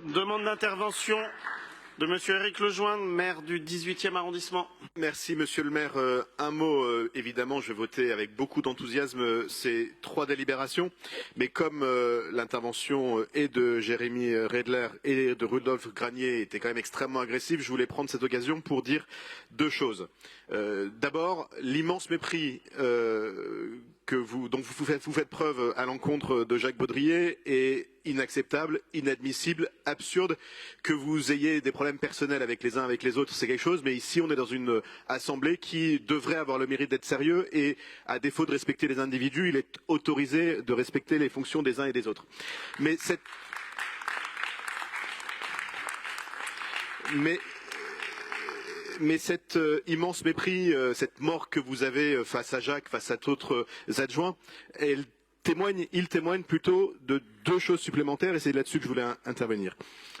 Demande d'intervention de Monsieur Éric Lejoindre, maire du 18e arrondissement. Merci Monsieur le maire. Un mot, évidemment, je vais voter avec beaucoup d'enthousiasme ces 3 délibérations, mais comme l'intervention et de Jérémy Redler et de Rudolf Granier était quand même extrêmement agressive, je voulais prendre cette occasion pour dire 2 choses. D'abord, l'immense mépris dont vous faites preuve à l'encontre de Jacques Baudrier est inacceptable, inadmissible, absurde. Que vous ayez des problèmes personnels avec les uns avec les autres, c'est quelque chose, mais ici on est dans une assemblée qui devrait avoir le mérite d'être sérieux et à défaut de respecter les individus, il est autorisé de respecter les fonctions des uns et des autres. Mais cet immense mépris, cette mort que vous avez face à Jacques, face à d'autres adjoints, il témoigne plutôt de 2 choses supplémentaires et c'est là-dessus que je voulais intervenir.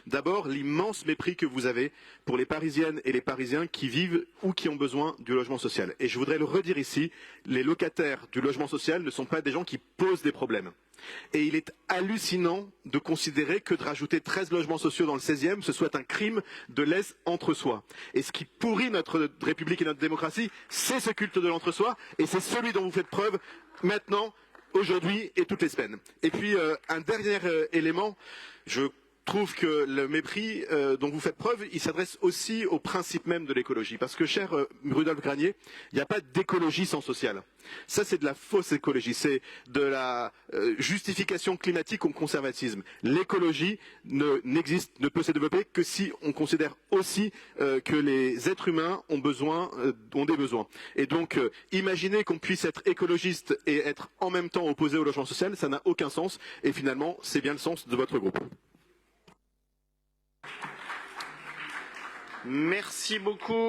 D'abord, l'immense mépris que vous avez pour les Parisiennes et les Parisiens qui vivent ou qui ont besoin du logement social. Et je voudrais le redire ici, les locataires du logement social ne sont pas des gens qui posent des problèmes. Et il est hallucinant de considérer que de rajouter 13 logements sociaux dans le 16e, ce soit un crime de lèse entre soi. Et ce qui pourrit notre République et notre démocratie, c'est ce culte de l'entre-soi, et c'est celui dont vous faites preuve maintenant, aujourd'hui et toutes les semaines. Et puis un dernier élément, je trouve que le mépris dont vous faites preuve, il s'adresse aussi au principe même de l'écologie. Parce que, cher Rudolf Granier, il n'y a pas d'écologie sans social. Ça, c'est de la fausse écologie. C'est de la justification climatique au conservatisme. L'écologie ne peut se développer que si on considère aussi que les êtres humains ont des besoins. Et donc, imaginer qu'on puisse être écologiste et être en même temps opposé au logement social, ça n'a aucun sens. Et finalement, c'est bien le sens de votre groupe. Merci beaucoup.